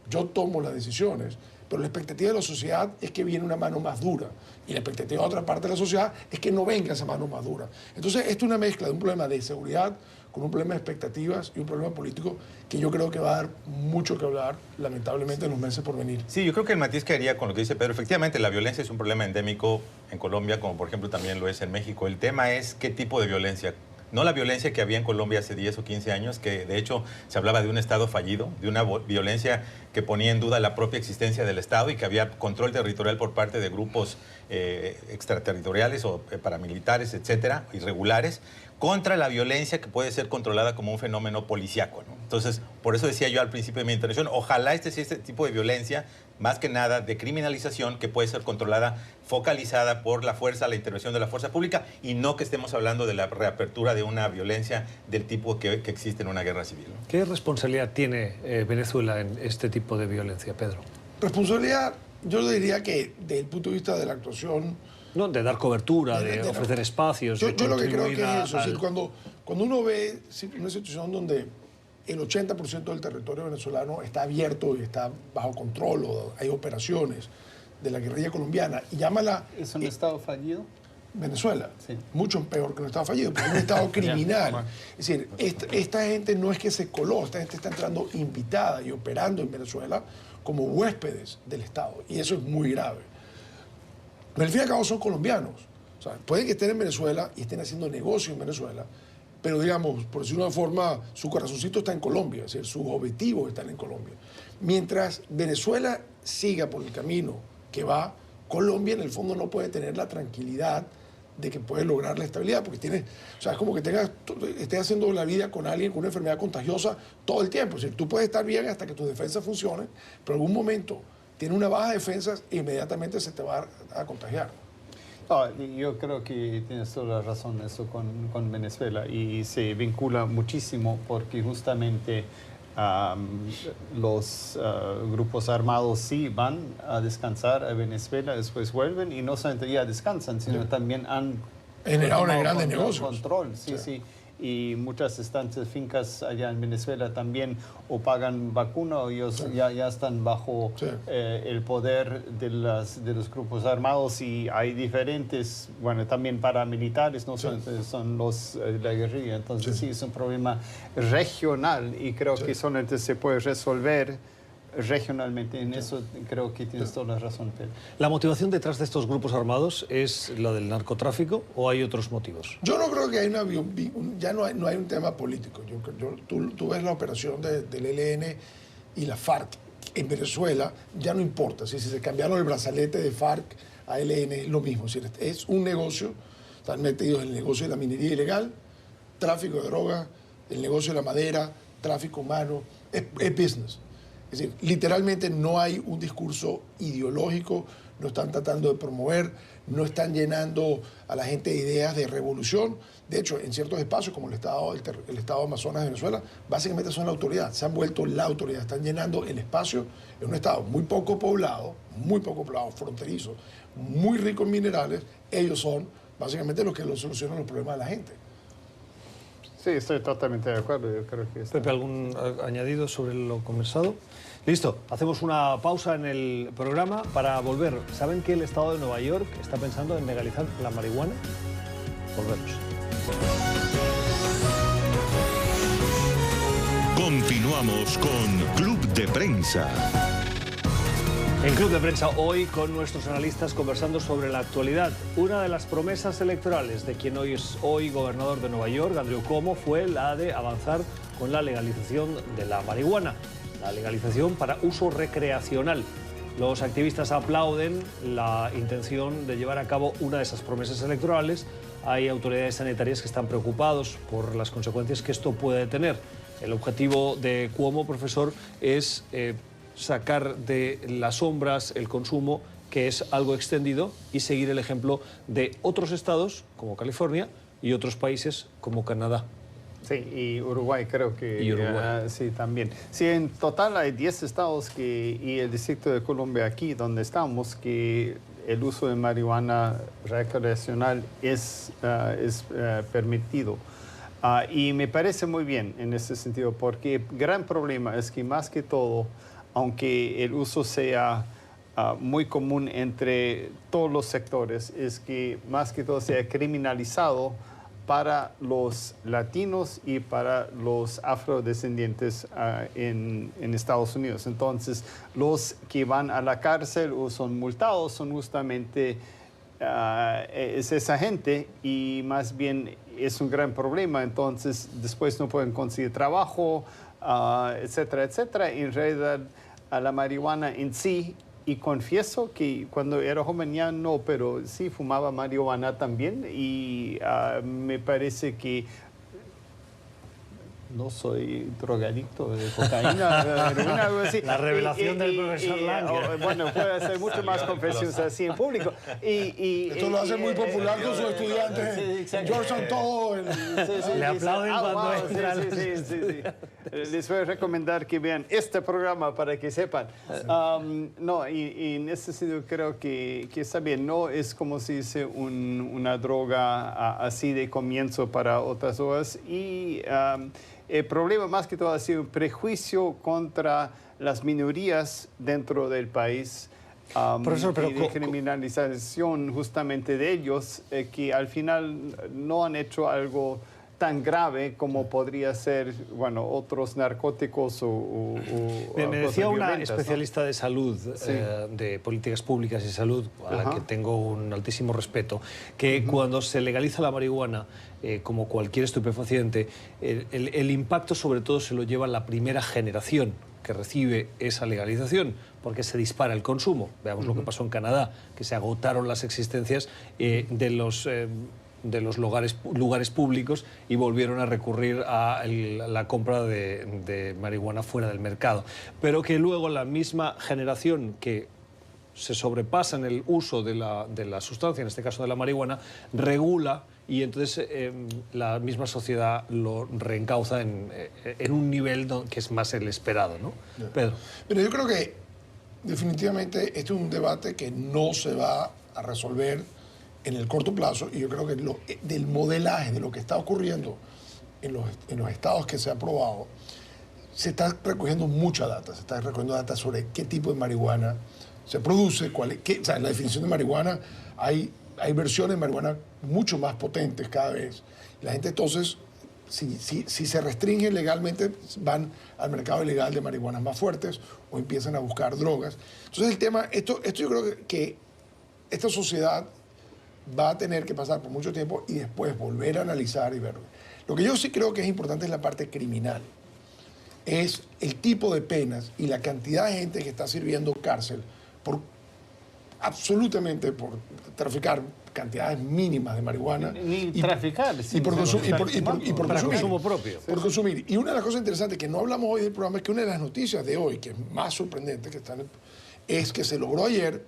yo tomo las decisiones, pero la expectativa de la sociedad es que viene una mano más dura, y la expectativa de otra parte de la sociedad es que no venga esa mano más dura. Entonces, esto es una mezcla de un problema de seguridad con un problema de expectativas y un problema político que yo creo que va a dar mucho que hablar, lamentablemente, en los meses por venir. Sí, yo creo que el matiz que haría con lo que dice Pedro, efectivamente, la violencia es un problema endémico en Colombia, como por ejemplo también lo es en México. El tema es qué tipo de violencia. No la violencia que había en Colombia hace 10 o 15 años, que de hecho se hablaba de un Estado fallido, de una violencia que ponía en duda la propia existencia del Estado y que había control territorial por parte de grupos extraterritoriales o paramilitares, etcétera, irregulares, contra la violencia que puede ser controlada como un fenómeno policíaco, ¿no? Entonces, por eso decía yo al principio de mi intervención, ojalá este tipo de violencia, más que nada de criminalización, que puede ser controlada, focalizada por la fuerza, la intervención de la fuerza pública, y no que estemos hablando de la reapertura de una violencia del tipo que existe en una guerra civil, ¿no? ¿Qué responsabilidad tiene Venezuela en este tipo de violencia, Pedro? Responsabilidad, yo diría que desde el punto de vista de la actuación... No, de dar cobertura, de ofrecer espacios. Yo lo que creo que es eso. Es decir, cuando uno ve una situación donde el 80% del territorio venezolano está abierto y está bajo control, o hay operaciones de la guerrilla colombiana, y llámala... ¿Es un Estado fallido? Venezuela, sí. Mucho peor que un Estado fallido, porque es un Estado criminal. Es decir, esta gente no es que se coló, esta gente está entrando invitada y operando en Venezuela como huéspedes del Estado, y eso es muy grave. Pero al fin y al cabo son colombianos. O sea, pueden que estén en Venezuela y estén haciendo negocio en Venezuela, pero digamos, por decirlo de una forma, su corazoncito está en Colombia, es decir, sus objetivos están en Colombia. Mientras Venezuela siga por el camino que va, Colombia en el fondo no puede tener la tranquilidad de que puede lograr la estabilidad, porque tiene, o sea, es como que estés haciendo la vida con alguien con una enfermedad contagiosa todo el tiempo. Es decir, tú puedes estar bien hasta que tus defensas funcionen, pero en algún momento tiene una baja de defensas e inmediatamente se te va a contagiar. Yo creo que tienes toda la razón eso con Venezuela, y se vincula muchísimo porque justamente los grupos armados sí van a descansar a Venezuela, después vuelven y no solamente ya descansan, sino también han Generaron grandes control, negocios. Control, sí, Sí. sí. Y muchas estancias, fincas allá en Venezuela también o pagan vacuna o ellos ya están bajo Sí. el poder de los grupos armados y hay diferentes, bueno, también paramilitares, ¿no? Son los la guerrilla. Entonces sí, es un problema regional y creo que solamente se puede resolver regionalmente. En eso creo que tienes toda la razón, Pedro. ¿La motivación detrás de estos grupos armados es la del narcotráfico o hay otros motivos? Yo no creo que hay ya no hay un tema político. Tú ves la operación del ELN y la FARC en Venezuela, ya no importa. Si se cambiaron el brazalete de FARC a ELN, es lo mismo. Es un negocio, están metidos en el negocio de la minería ilegal, tráfico de drogas, el negocio de la madera, tráfico humano, es business. Es decir, literalmente no hay un discurso ideológico, no están tratando de promover, no están llenando a la gente de ideas de revolución. De hecho, en ciertos espacios, como el estado Amazonas de Venezuela, básicamente son la autoridad, se han vuelto la autoridad, están llenando el espacio en un estado muy poco poblado, fronterizo, muy rico en minerales. Ellos son básicamente los que solucionan los problemas de la gente. Sí, estoy totalmente de acuerdo. Yo creo que Pepe, ¿algún añadido sobre lo conversado? Listo, hacemos una pausa en el programa para volver. ¿Saben que el estado de Nueva York está pensando en legalizar la marihuana? Volvemos. Continuamos con Club de Prensa. En Club de Prensa hoy con nuestros analistas conversando sobre la actualidad. Una de las promesas electorales de quien hoy es gobernador de Nueva York, Andrew Cuomo, fue la de avanzar con la legalización de la marihuana, la legalización para uso recreacional. Los activistas aplauden la intención de llevar a cabo una de esas promesas electorales. Hay autoridades sanitarias que están preocupados por las consecuencias que esto puede tener. El objetivo de Cuomo, profesor, es sacar de las sombras el consumo, que es algo extendido, y seguir el ejemplo de otros estados, como California, y otros países, como Canadá. Sí, y Uruguay creo que... Y Uruguay. Sí, también. Sí, en total hay 10 estados y el Distrito de Columbia aquí, donde estamos, que el uso de marihuana recreacional es permitido. Y me parece muy bien en ese sentido, porque el gran problema es que más que todo, aunque el uso sea muy común entre todos los sectores, es que más que todo sea criminalizado para los latinos y para los afrodescendientes en Estados Unidos. Entonces, los que van a la cárcel o son multados son justamente es esa gente, y más bien es un gran problema. Entonces, después no pueden conseguir trabajo, etcétera, etcétera. En realidad, a la marihuana en sí, y confieso que cuando era joven ya no, pero sí fumaba marihuana también, y me parece que no soy drogadicto de cocaína, heroína, algo así. La revelación del profesor Langer. Bueno, puede hacer mucho más confesiones así en público. Esto lo hace muy popular con sus estudiantes. George Santo. Le aplauden cuando entran. Sí. Les voy a recomendar que vean este programa para que sepan. No, y en ese sentido creo que está bien. No es como si dice una droga así de comienzo para otras drogas. Y el problema más que todo ha sido un prejuicio contra las minorías dentro del país. Profesor, pero y de criminalización justamente de ellos, que al final no han hecho algo tan grave como podría ser, bueno, otros narcóticos o me decía una violentas, especialista, ¿no?, de salud, de políticas públicas y salud, a la que tengo un altísimo respeto, que cuando se legaliza la marihuana, como cualquier estupefaciente, el impacto sobre todo se lo lleva la primera generación que recibe esa legalización, porque se dispara el consumo. Veamos lo que pasó en Canadá, que se agotaron las existencias de los lugares públicos y volvieron a recurrir a la compra de marihuana fuera del mercado. Pero que luego la misma generación que se sobrepasa en el uso de la sustancia, en este caso de la marihuana, regula, y entonces la misma sociedad lo reencauza en un nivel que es más el esperado, ¿no? Pedro. Pero yo creo que definitivamente este es un debate que no se va a resolver en el corto plazo, y yo creo que del modelaje de lo que está ocurriendo en los estados que se ha aprobado, se está recogiendo mucha data. Se está recogiendo data sobre qué tipo de marihuana se produce, o sea, en la definición de marihuana hay versiones de marihuana mucho más potentes cada vez. La gente entonces, si se restringen legalmente, van al mercado ilegal de marihuanas más fuertes o empiezan a buscar drogas. Entonces el tema, esto yo creo que esta sociedad va a tener que pasar por mucho tiempo y después volver a analizar y ver. Lo que yo sí creo que es importante es la parte criminal. Es el tipo de penas y la cantidad de gente que está sirviendo cárcel absolutamente por traficar cantidades mínimas de marihuana. Ni traficar. Y por consumir. Para consumo propio. Por consumir. Y una de las cosas interesantes que no hablamos hoy del programa es que una de las noticias de hoy, que es más sorprendente, es que se logró ayer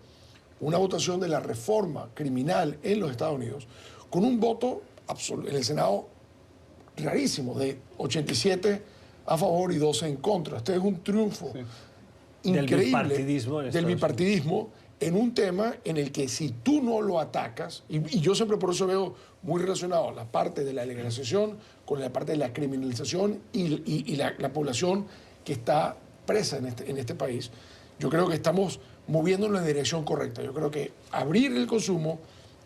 una votación de la reforma criminal en los Estados Unidos con un voto en el Senado rarísimo, de 87 a favor y 12 en contra. Este es un triunfo increíble del bipartidismo en un tema en el que si tú no lo atacas, y yo siempre por eso veo muy relacionado la parte de la legalización con la parte de la criminalización y la población que está presa en este país, yo creo que estamos moviéndonos en la dirección correcta. Yo creo que abrir el consumo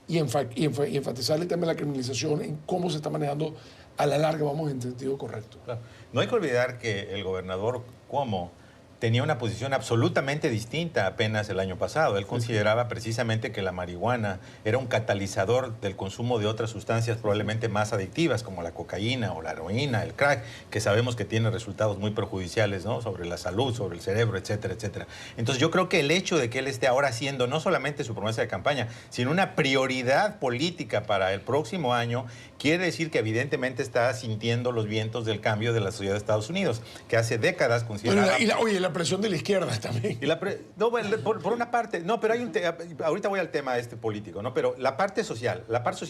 y enfatizar el tema de la criminalización en cómo se está manejando, a la larga vamos en sentido correcto. Claro. No hay que olvidar que el gobernador Cuomo tenía una posición absolutamente distinta apenas el año pasado. Él consideraba precisamente que la marihuana era un catalizador del consumo de otras sustancias probablemente más adictivas, como la cocaína o la heroína, el crack, que sabemos que tiene resultados muy perjudiciales, ¿no?, sobre la salud, sobre el cerebro, etcétera, etcétera. Entonces yo creo que el hecho de que él esté ahora haciendo no solamente su promesa de campaña, sino una prioridad política para el próximo año, quiere decir que evidentemente está sintiendo los vientos del cambio de la sociedad de Estados Unidos, que hace décadas consideraba... Oye, la presión de la izquierda también. No, bueno, por una parte, no, pero hay ahorita voy al tema político, ¿no? Pero la parte social,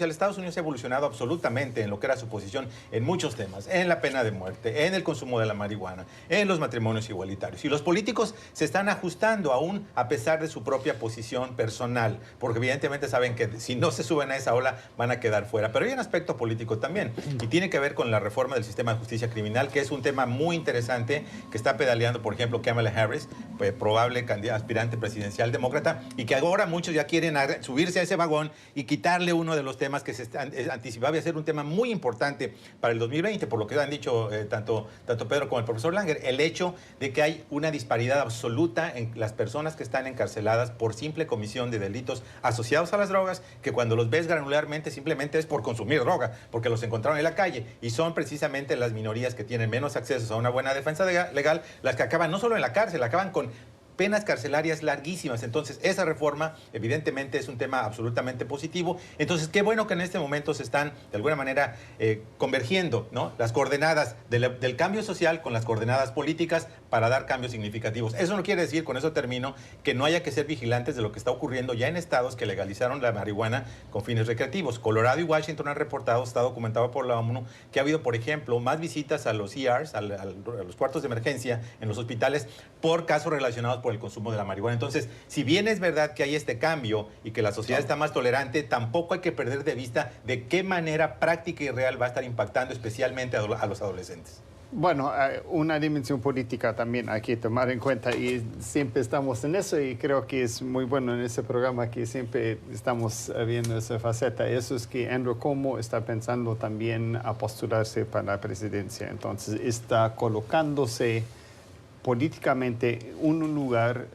Estados Unidos ha evolucionado absolutamente en lo que era su posición en muchos temas, en la pena de muerte, en el consumo de la marihuana, en los matrimonios igualitarios. Y los políticos se están ajustando aún a pesar de su propia posición personal, porque evidentemente saben que si no se suben a esa ola van a quedar fuera. Pero hay un aspecto político también, y tiene que ver con la reforma del sistema de justicia criminal, que es un tema muy interesante que está pedaleando, por ejemplo, Kamala Harris, probable aspirante presidencial demócrata, y que ahora muchos ya quieren subirse a ese vagón y quitarle uno de los temas que se anticipaba a ser un tema muy importante para el 2020, por lo que han dicho tanto Pedro como el profesor Langer, el hecho de que hay una disparidad absoluta en las personas que están encarceladas por simple comisión de delitos asociados a las drogas, que cuando los ves granularmente simplemente es por consumir droga, porque los encontraron en la calle, y son precisamente las minorías que tienen menos acceso a una buena defensa legal las que acaban no solo en la cárcel, acaban con penas carcelarias larguísimas. Entonces, esa reforma evidentemente es un tema absolutamente positivo. Entonces, qué bueno que en este momento se están, de alguna manera, convergiendo, ¿no?, las coordenadas del cambio social con las coordenadas políticas para dar cambios significativos. Eso no quiere decir, con eso termino, que no haya que ser vigilantes de lo que está ocurriendo ya en estados que legalizaron la marihuana con fines recreativos. Colorado y Washington han reportado, está documentado por la ONU, que ha habido, por ejemplo, más visitas a los ERs, a los cuartos de emergencia en los hospitales, por casos relacionados por el consumo de la marihuana. Entonces, si bien es verdad que hay este cambio y que la sociedad está más tolerante, tampoco hay que perder de vista de qué manera práctica y real va a estar impactando especialmente a los adolescentes. Bueno, una dimensión política también hay que tomar en cuenta, y siempre estamos en eso, y creo que es muy bueno en ese programa que siempre estamos viendo esa faceta. Eso es que Andrew Cuomo está pensando también a postularse para la presidencia. Entonces está colocándose políticamente en un lugar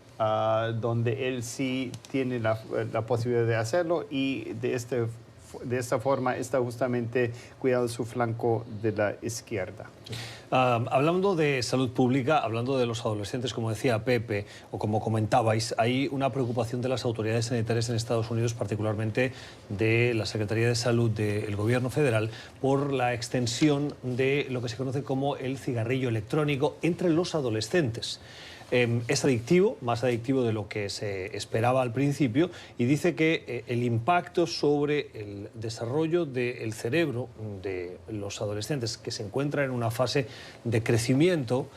donde él sí tiene la posibilidad de hacerlo, y de esta forma está justamente cuidando su flanco de la izquierda. Hablando de salud pública, hablando de los adolescentes, como decía Pepe, o como comentabais, hay una preocupación de las autoridades sanitarias en Estados Unidos, particularmente de la Secretaría de Salud del Gobierno federal, por la extensión de lo que se conoce como el cigarrillo electrónico entre los adolescentes. Es adictivo, más adictivo de lo que se esperaba al principio, y dice que el impacto sobre el desarrollo del cerebro de los adolescentes que se encuentran en una fase de crecimiento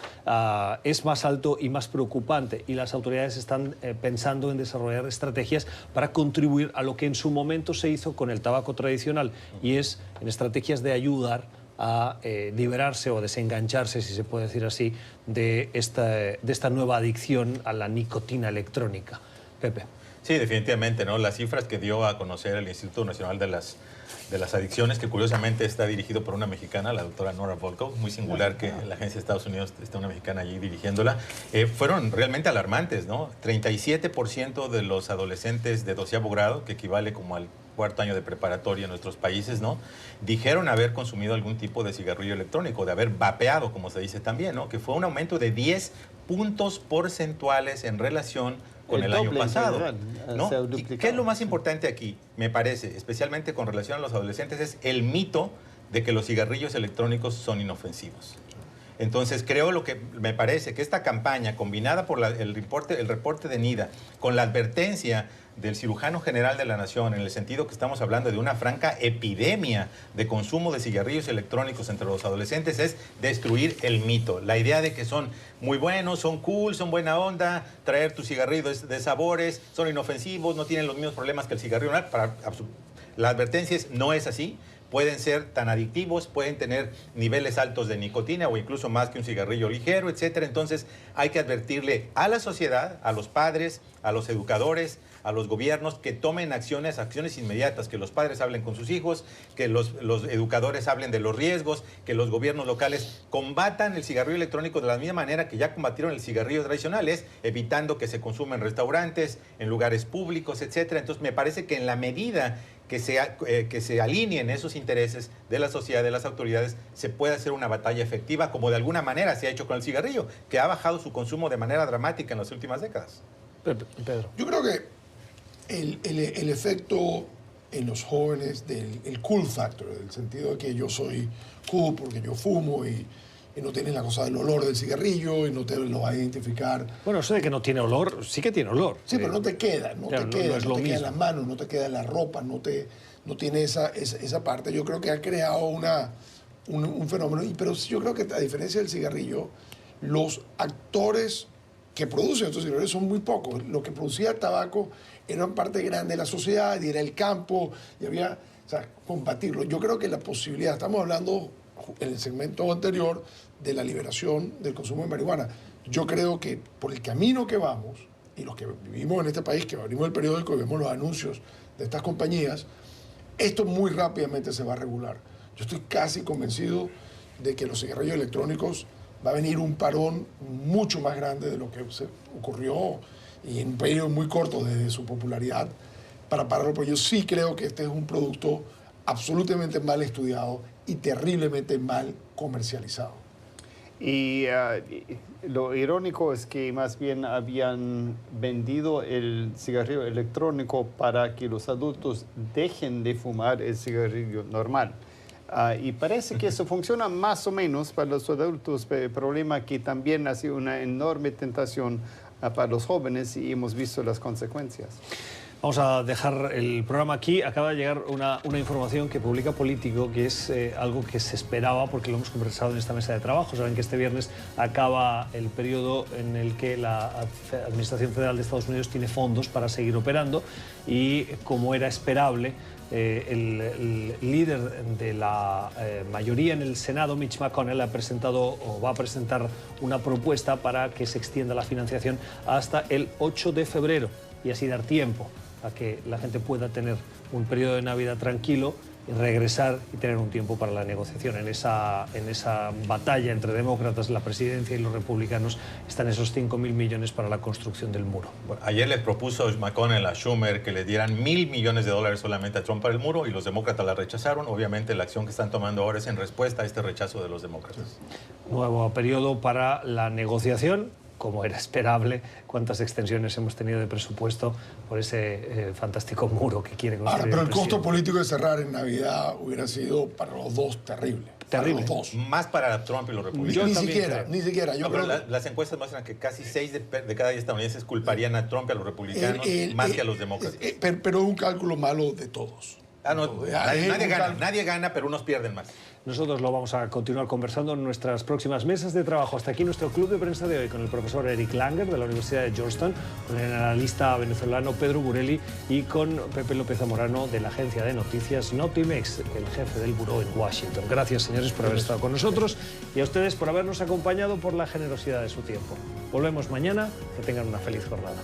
es más alto y más preocupante, y las autoridades están pensando en desarrollar estrategias para contribuir a lo que en su momento se hizo con el tabaco tradicional, y es en estrategias de ayudar a liberarse o desengancharse, si se puede decir así, de esta nueva adicción a la nicotina electrónica. Pepe. Sí, definitivamente, ¿no? Las cifras que dio a conocer el Instituto Nacional de las Adicciones, que curiosamente está dirigido por una mexicana, la doctora Nora Volkow, muy singular que en la agencia de Estados Unidos esté una mexicana allí dirigiéndola, fueron realmente alarmantes, ¿no? 37% de los adolescentes de 12º grado, que equivale como al cuarto año de preparatoria en nuestros países, ¿no? Dijeron haber consumido algún tipo de cigarrillo electrónico, de haber vapeado, como se dice también, ¿no? Que fue un aumento de 10 puntos porcentuales en relación con el año pasado, ¿no? ¿Y qué es lo más importante aquí, me parece, especialmente con relación a los adolescentes? Es el mito de que los cigarrillos electrónicos son inofensivos. Entonces, creo lo que me parece que esta campaña, combinada por el reporte de NIDA, con la advertencia del cirujano general de la Nación, en el sentido que estamos hablando de una franca epidemia de consumo de cigarrillos electrónicos entre los adolescentes, es destruir el mito. La idea de que son muy buenos, son cool, son buena onda, traer tu cigarrillo de sabores, son inofensivos, no tienen los mismos problemas que el cigarrillo normal. La advertencia es, no es así. Pueden ser tan adictivos, pueden tener niveles altos de nicotina o incluso más que un cigarrillo ligero, etcétera. Entonces hay que advertirle a la sociedad, a los padres, a los educadores, a los gobiernos, que tomen acciones inmediatas, que los padres hablen con sus hijos, que los educadores hablen de los riesgos, que los gobiernos locales combatan el cigarrillo electrónico de la misma manera que ya combatieron el cigarrillo tradicional, evitando que se consuma en restaurantes, en lugares públicos, etcétera. Entonces me parece que en la medida que se alineen esos intereses de la sociedad, de las autoridades, se puede hacer una batalla efectiva, como de alguna manera se ha hecho con el cigarrillo, que ha bajado su consumo de manera dramática en las últimas décadas. Pedro. Yo creo que el efecto en los jóvenes del cool factor, en el sentido de que yo soy cool porque yo fumo y no tienes la cosa del olor del cigarrillo y no te lo vas a identificar. Bueno, eso de que no tiene olor, sí que tiene olor. Sí, pero no te queda, no te queda en las manos, no te queda en la ropa, no tiene esa parte. Yo creo que ha creado un fenómeno, pero yo creo que a diferencia del cigarrillo, los actores que producen estos cigarrillos son muy pocos. Lo que producía el tabaco era una parte grande de la sociedad y era el campo y había, combatirlo. Yo creo que la posibilidad, estamos hablando en el segmento anterior de la liberación del consumo de marihuana. Yo creo que por el camino que vamos, y los que vivimos en este país, que abrimos el periódico y vemos los anuncios de estas compañías, esto muy rápidamente se va a regular. Yo estoy casi convencido de que los cigarrillos electrónicos va a venir un parón mucho más grande de lo que se ocurrió y en un periodo muy corto desde su popularidad para pararlo. Pero yo sí creo que este es un producto absolutamente mal estudiado y terriblemente mal comercializado. Y lo irónico es que más bien habían vendido el cigarrillo electrónico para que los adultos dejen de fumar el cigarrillo normal. Y parece que eso funciona más o menos para los adultos, pero el problema es que también ha sido una enorme tentación para los jóvenes y hemos visto las consecuencias. Vamos a dejar el programa aquí. Acaba de llegar una información que publica Político, que es algo que se esperaba porque lo hemos conversado en esta mesa de trabajo. Saben que este viernes acaba el periodo en el que la Administración Federal de Estados Unidos tiene fondos para seguir operando y, como era esperable, el líder de la mayoría en el Senado, Mitch McConnell, ha presentado o va a presentar una propuesta para que se extienda la financiación hasta el 8 de febrero y así dar tiempo a que la gente pueda tener un periodo de Navidad tranquilo y regresar y tener un tiempo para la negociación. En esa batalla entre demócratas, la presidencia y los republicanos están esos 5.000 millones para la construcción del muro. Bueno, ayer le propuso McConnell a Schumer que le dieran $1.000 millones solamente a Trump para el muro y los demócratas la rechazaron. Obviamente la acción que están tomando ahora es en respuesta a este rechazo de los demócratas. Nuevo periodo para la negociación como era esperable, cuántas extensiones hemos tenido de presupuesto por ese fantástico muro que quiere construir. Ahora, pero el presidente. costo político de cerrar en Navidad hubiera sido para los dos terrible. Terrible. Para los dos. Más para Trump y los republicanos. Yo también Ni siquiera. Yo No, pero creo que- las encuestas muestran que casi 6 de cada 10 estadounidenses culparían a Trump y a los republicanos más que a los demócratas. Pero es un cálculo malo de todos. Ah, no, Es nadie gana, pero unos pierden más. Nosotros lo vamos a continuar conversando en nuestras próximas mesas de trabajo. Hasta aquí nuestro club de prensa de hoy con el profesor Eric Langer de la Universidad de Georgetown, con el analista venezolano Pedro Burelli y con Pepe López Zamorano de la agencia de noticias Notimex, el jefe del buró en Washington. Gracias, señores, por haber estado con nosotros y a ustedes por habernos acompañado, por la generosidad de su tiempo. Volvemos mañana. Que tengan una feliz jornada.